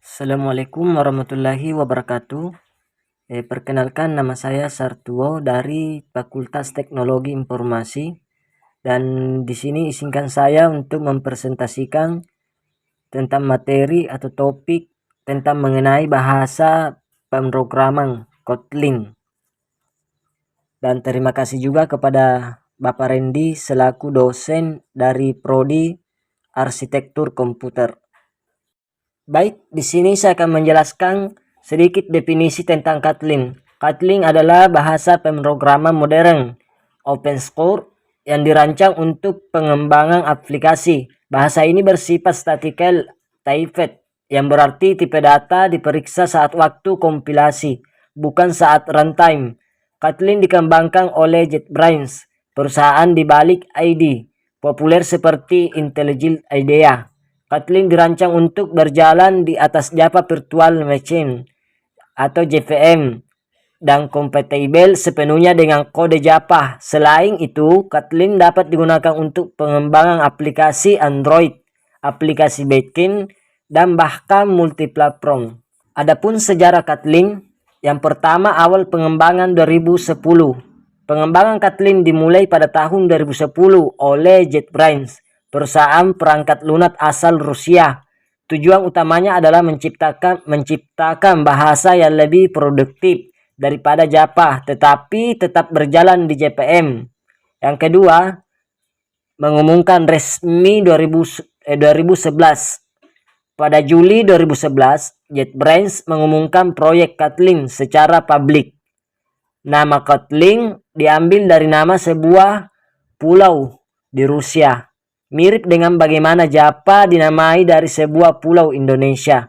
Assalamualaikum warahmatullahi wabarakatuh. Perkenalkan, nama saya Sartuo dari Fakultas Teknologi Informasi, dan di sini izinkan saya untuk mempresentasikan tentang materi atau topik tentang mengenai bahasa pemrograman Kotlin. Dan terima kasih juga kepada Bapak Randy selaku dosen dari Prodi Arsitektur Komputer. Baik, di sini saya akan menjelaskan sedikit definisi tentang Kotlin. Kotlin adalah bahasa pemrograman modern open source yang dirancang untuk pengembangan aplikasi. Bahasa ini bersifat statistical typed, yang berarti tipe data diperiksa saat waktu kompilasi, bukan saat runtime. Kotlin dikembangkan oleh JetBrains, perusahaan di balik IDE populer seperti IntelliJ IDEA. Kotlin dirancang untuk berjalan di atas Java Virtual Machine atau JVM dan kompatibel sepenuhnya dengan kode Java. Selain itu, Kotlin dapat digunakan untuk pengembangan aplikasi Android, aplikasi backend, dan bahkan multiplatform. Adapun sejarah Kotlin, yang pertama awal pengembangan 2010. Pengembangan Kotlin dimulai pada tahun 2010 oleh JetBrains, perusahaan perangkat lunak asal Rusia. Tujuan utamanya adalah menciptakan bahasa yang lebih produktif daripada Java, tetapi tetap berjalan di JVM. Yang kedua, mengumumkan resmi 2011. Pada Juli 2011, JetBrains mengumumkan proyek Kotlin secara publik. Nama Kotlin diambil dari nama sebuah pulau di Rusia, mirip dengan bagaimana Java dinamai dari sebuah pulau Indonesia.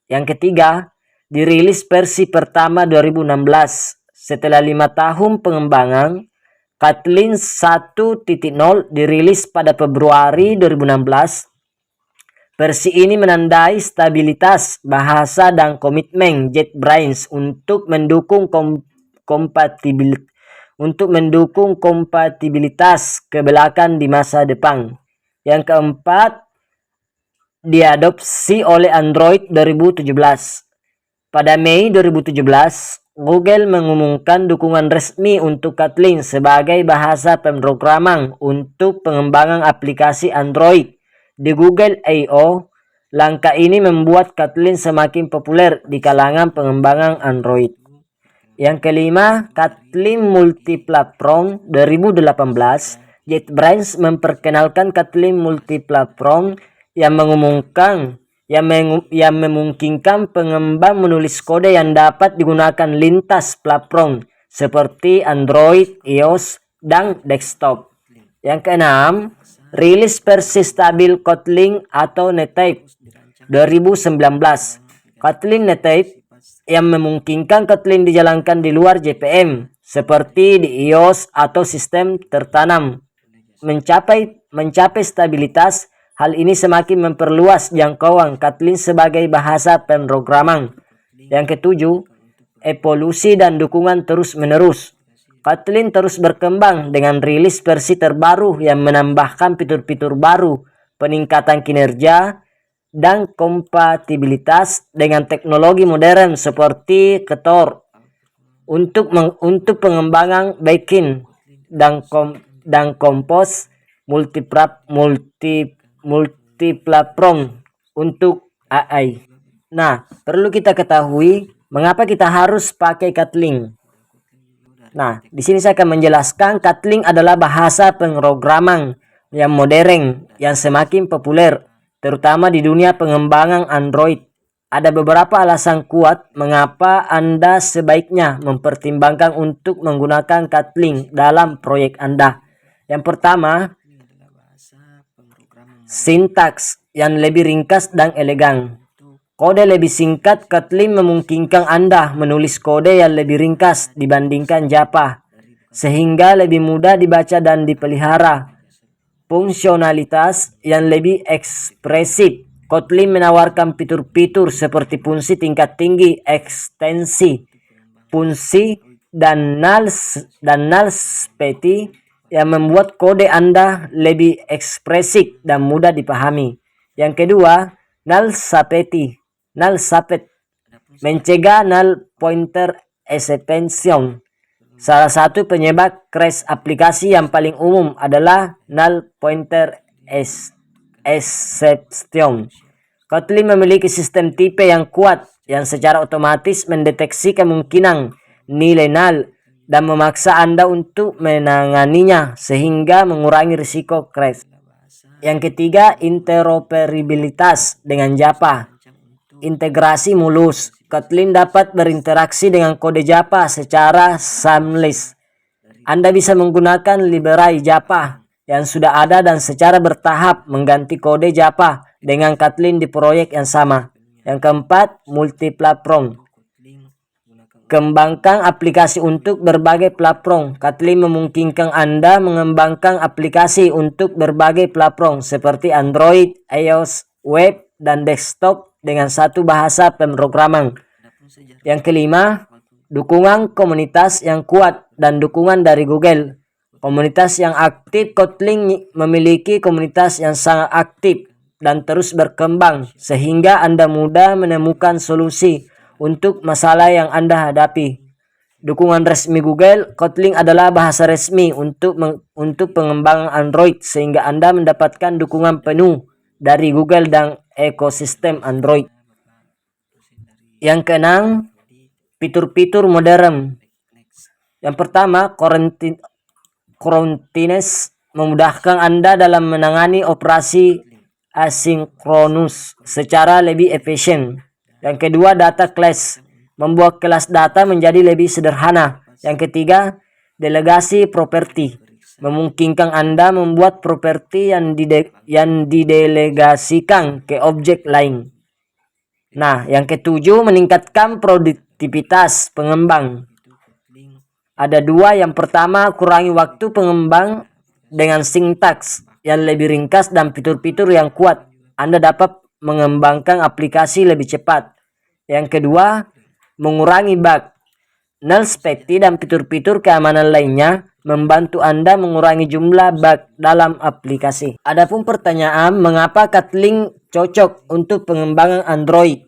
Yang ketiga, dirilis versi pertama 2016. Setelah 5 tahun pengembangan, Kotlin 1.0 dirilis pada Februari 2016. Versi ini menandai stabilitas bahasa dan komitmen JetBrains untuk mendukung kompatibilitas ke belakang di masa depan. Yang keempat, diadopsi oleh Android 2017. Pada Mei 2017, Google mengumumkan dukungan resmi untuk Kotlin sebagai bahasa pemrograman untuk pengembangan aplikasi Android di Google I.O. Langkah ini membuat Kotlin semakin populer di kalangan pengembangan Android. Yang kelima, Kotlin Multiplatform 2018. JetBrains memperkenalkan Kotlin Multiplatform yang memungkinkan pengembang menulis kode yang dapat digunakan lintas platform seperti Android, iOS, dan desktop. Yang keenam, rilis versi stabil Kotlin atau Native 2019. Kotlin Native yang memungkinkan Kotlin dijalankan di luar JVM seperti di iOS atau sistem tertanam mencapai stabilitas. Hal ini semakin memperluas jangkauan Kotlin sebagai bahasa pemrograman. Yang ketujuh, evolusi dan dukungan terus-menerus. Kotlin terus berkembang dengan rilis versi terbaru yang menambahkan fitur-fitur baru, peningkatan kinerja, dan kompatibilitas dengan teknologi modern seperti Ktor untuk pengembangan backend dan Compose multiplatform untuk AI. Nah, perlu kita ketahui mengapa kita harus pakai Kotlin. Nah, di sini saya akan menjelaskan Kotlin adalah bahasa pemrograman yang modern yang semakin populer, terutama di dunia pengembangan Android. Ada beberapa alasan kuat mengapa Anda sebaiknya mempertimbangkan untuk menggunakan Kotlin dalam proyek Anda. Yang pertama, sintaks yang lebih ringkas dan elegan. Kode lebih singkat. Kotlin memungkinkan Anda menulis kode yang lebih ringkas dibandingkan Java, sehingga lebih mudah dibaca dan dipelihara. Fungsionalitas yang lebih ekspresif. Kotlin menawarkan fitur-fitur seperti fungsi tingkat tinggi, ekstensi, fungsi, dan null specie yang membuat kode Anda lebih ekspresif dan mudah dipahami. Yang kedua, null specie null subset, mencegah null pointer exception. Salah satu penyebab crash aplikasi yang paling umum adalah null pointer exception. Kotlin memiliki sistem tipe yang kuat yang secara otomatis mendeteksi kemungkinan nilai null dan memaksa Anda untuk menanganinya sehingga mengurangi risiko crash. Yang ketiga, interoperabilitas dengan Java. Integrasi mulus. Kotlin dapat berinteraksi dengan kode Java secara seamless. Anda bisa menggunakan library Java yang sudah ada dan secara bertahap mengganti kode Java dengan Kotlin di proyek yang sama. Yang keempat, multi-platform. Kembangkan aplikasi untuk berbagai platform. Kotlin memungkinkan Anda mengembangkan aplikasi untuk berbagai platform seperti Android, iOS, web, dan desktop dengan satu bahasa pemrograman. Yang kelima, dukungan komunitas yang kuat dan dukungan dari Google. Komunitas yang aktif. Kotlin memiliki komunitas yang sangat aktif dan terus berkembang sehingga Anda mudah menemukan solusi untuk masalah yang Anda hadapi. Dukungan resmi Google. Kotlin adalah bahasa resmi untuk pengembangan Android sehingga Anda mendapatkan dukungan penuh dari Google dan ekosistem Android. Yang keenam, fitur-fitur modern. Yang pertama, Kubernetes memudahkan Anda dalam menangani operasi asinkronus secara lebih efisien. Yang kedua, data class, membuat kelas data menjadi lebih sederhana. Yang ketiga, delegasi properti, memungkinkan Anda membuat properti yang didelegasikan ke objek lain. Nah, yang ketujuh, meningkatkan produktivitas pengembang. Ada dua. Yang pertama, kurangi waktu pengembang dengan sintaks yang lebih ringkas dan fitur-fitur yang kuat. Anda dapat mengembangkan aplikasi lebih cepat. Yang kedua, mengurangi bug. Null specti dan fitur-fitur keamanan lainnya membantu Anda mengurangi jumlah bug dalam aplikasi. Adapun pertanyaan, mengapa Kotlin cocok untuk pengembangan Android?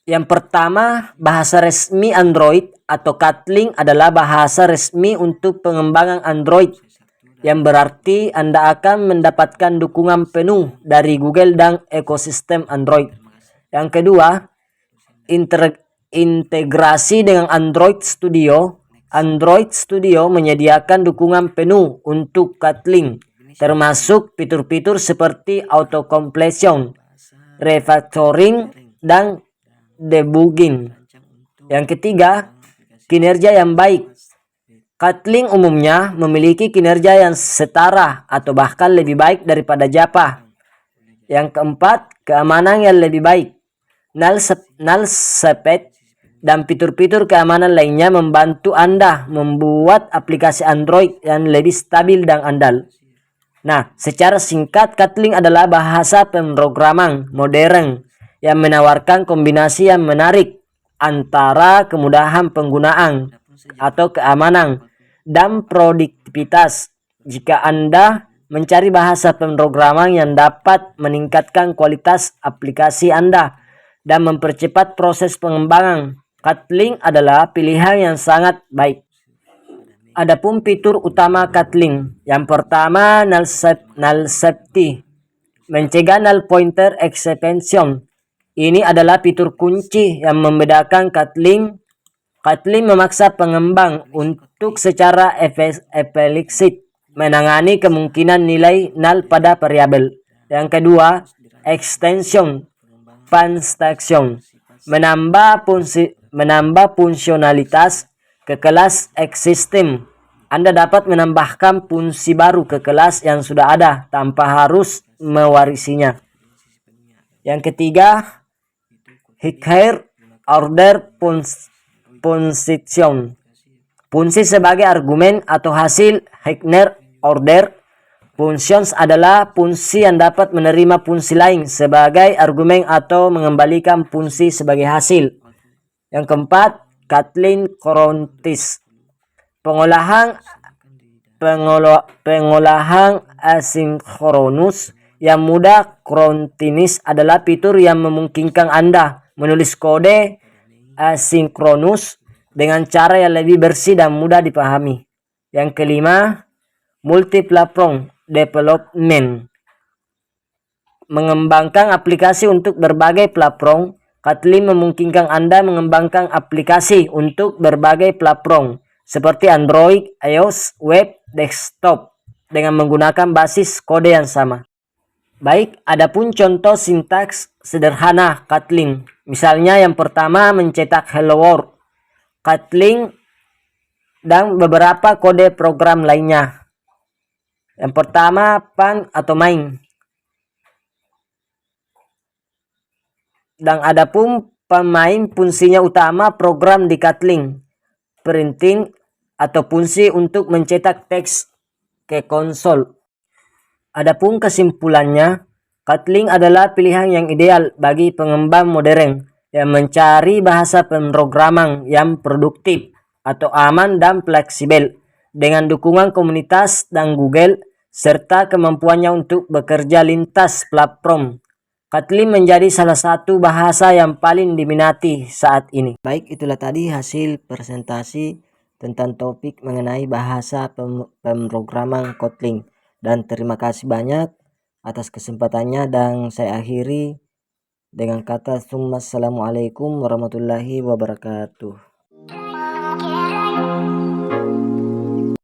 Yang pertama, bahasa resmi Android atau Kotlin adalah bahasa resmi untuk pengembangan Android, yang berarti Anda akan mendapatkan dukungan penuh dari Google dan ekosistem Android. Yang kedua, integrasi dengan Android Studio. Android Studio menyediakan dukungan penuh untuk Kotlin, termasuk fitur-fitur seperti auto-completion, refactoring, dan debugging. Yang ketiga, kinerja yang baik. Kotlin umumnya memiliki kinerja yang setara atau bahkan lebih baik daripada Java. Yang keempat, keamanan yang lebih baik. Null subset dan fitur-fitur keamanan lainnya membantu Anda membuat aplikasi Android yang lebih stabil dan andal. Nah, secara singkat, Kotlin adalah bahasa pemrograman modern yang menawarkan kombinasi yang menarik antara kemudahan penggunaan atau keamanan dan produktivitas. Jika Anda mencari bahasa pemrograman yang dapat meningkatkan kualitas aplikasi Anda dan mempercepat proses pengembangan, Kotlin adalah pilihan yang sangat baik. Adapun fitur utama Kotlin, yang pertama, null safety, mencegah null pointer exception. Ini adalah fitur kunci yang membedakan Kotlin. Kotlin memaksa pengembang untuk secara eksplisit menangani kemungkinan nilai null pada variabel. Yang kedua, extension function, menambah fungsionalitas ke kelas existing. Anda dapat menambahkan fungsi baru ke kelas yang sudah ada tanpa harus mewarisinya. Yang ketiga, higher order function, fungsi sebagai argumen atau hasil. Higher order functions adalah fungsi yang dapat menerima fungsi lain sebagai argumen atau mengembalikan fungsi sebagai hasil. Yang keempat, Kotlin Kubernetes, pengolahan asinkronus yang mudah. Continuous adalah fitur yang memungkinkan Anda menulis kode asinkronus dengan cara yang lebih bersih dan mudah dipahami. Yang kelima, multi-platform development, mengembangkan aplikasi untuk berbagai platform. Kotlin memungkinkan Anda mengembangkan aplikasi untuk berbagai platform seperti Android, iOS, web, desktop dengan menggunakan basis kode yang sama. Baik, adapun contoh sintaks sederhana Kotlin. Misalnya yang pertama mencetak hello world. Kotlin dan beberapa kode program lainnya. Yang pertama fun atau main. Dan adapun pemain fungsinya utama program di Kotlin, printing atau fungsi untuk mencetak teks ke konsol. Adapun kesimpulannya, Kotlin adalah pilihan yang ideal bagi pengembang modern yang mencari bahasa pemrograman yang produktif atau aman dan fleksibel dengan dukungan komunitas dan Google serta kemampuannya untuk bekerja lintas platform. Kotlin menjadi salah satu bahasa yang paling diminati saat ini. Baik, itulah tadi hasil presentasi tentang topik mengenai bahasa pemrograman Kotlin. Dan terima kasih banyak atas kesempatannya, dan saya akhiri dengan kata assalamualaikum warahmatullahi wabarakatuh.